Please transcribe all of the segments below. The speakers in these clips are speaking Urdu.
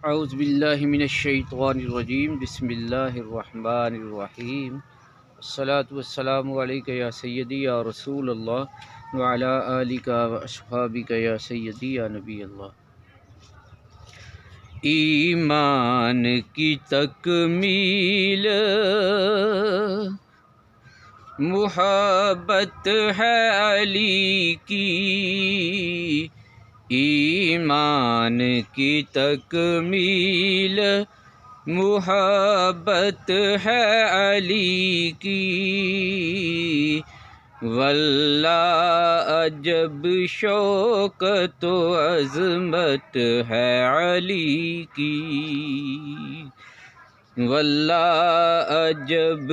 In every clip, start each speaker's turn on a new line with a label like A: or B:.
A: اعوذ باللہ من الشیطان الرجیم بسم اللہ الرحمن الرحیم الصلاۃ والسلام علیک یا سیدی یا رسول اللہ وعلی آلک و اصحابک یا سیدی یا نبی اللہ۔ ایمان کی تکمیل محبت ہے علی کی، ایمان کی تکمیل محبت ہے علی کی، واللہ عجب شوکت و عظمت ہے علی کی، واللہ عجب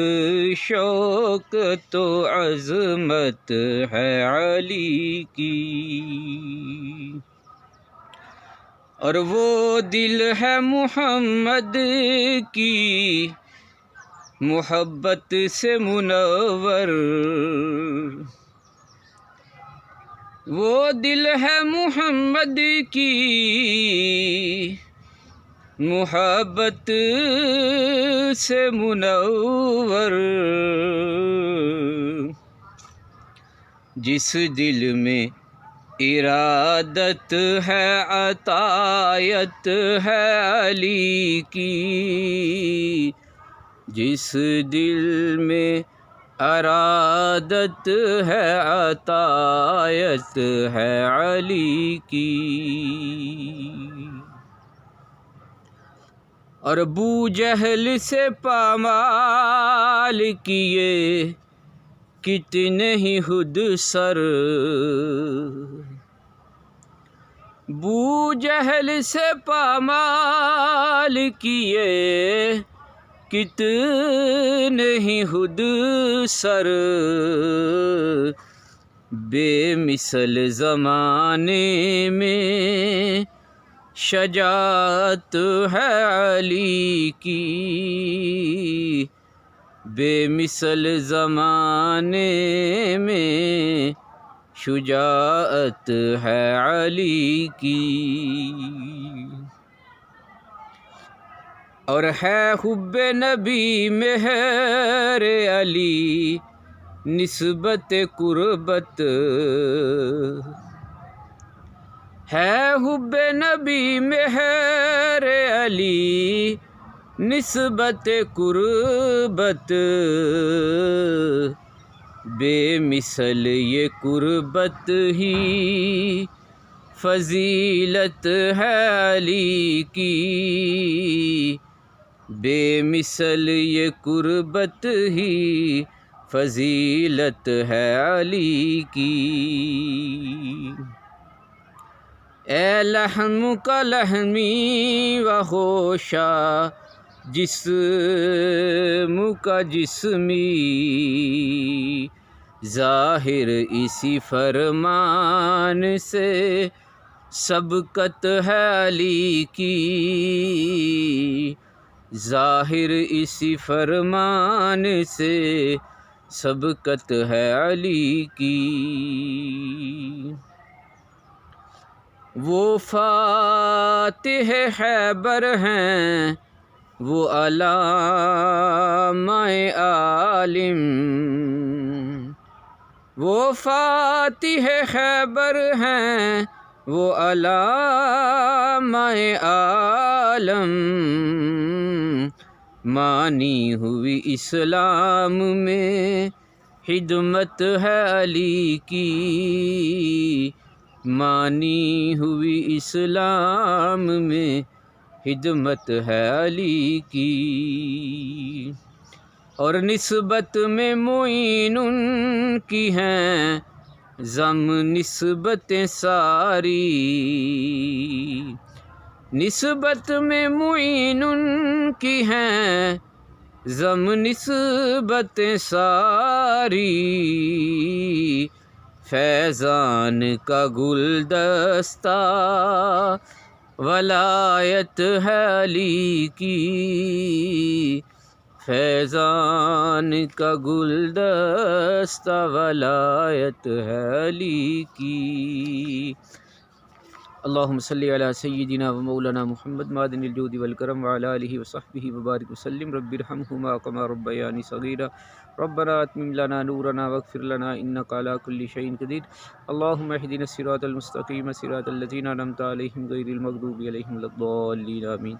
A: شوکت و عظمت ہے علی کی۔ اور وہ دل ہے محمد کی محبت سے منور، وہ دل ہے محمد کی محبت سے منور، جس دل میں ارادت ہے عطایت ہے علی کی، جس دل میں ارادت ہے عطایت ہے علی کی۔ اور ابو جہل سے پامال کیے کتنے ہی خود سر، ابو جہل سے پامال کیے کتنے ہی خود سر، بے مثل زمانے میں شجاعت ہے علی کی، بے مثل زمانے میں شجاعت ہے علی کی۔ اور ہے حب نبی مہر علی نسبت قربت، ہے حب نبی مہر علی نسبت قربت، بے مثل یہ قربت ہی فضیلت ہے علی کی، بے مثل یہ قربت ہی فضیلت ہے علی کی۔ اے لحم کا لحمی و ہوشا جسم کا جسمی، ظاہر اسی فرمان سے سبقت ہے علی کی، ظاہر اسی فرمان سے سبقت ہے علی کی۔ وہ فاتح خیبر ہیں وہ علامہ عالم، وہ فاتح خیبر ہیں وہ علامہ عالم، مانی ہوئی اسلام میں خدمت ہے علی کی، مانی ہوئی اسلام میں خدمت ہے علی کی۔ اور نسبت میں معین ان کی ہیں ضم نسبتیں ساری، نسبت میں معین ان کی ہیں ضم نسبتیں ساری، فیضان کا گلدستہ ولایت ہے علی کی، فیضان کا گلدستہ ولایت ہے علی کی۔ اللهم صل على سيدنا ومولانا محمد معدن الجود والكرم وعلى آله وصحبه وبارك وسلم. رب ارحمهما كما ربياني صغيرا. ربنا اتمم لنا نورنا واغفر لنا انك على كل شيء قدير. اللهم اهدنا الصراط المستقيم صراط الذين انعمت عليهم غير المغضوب عليهم ولا الضالين. آمين.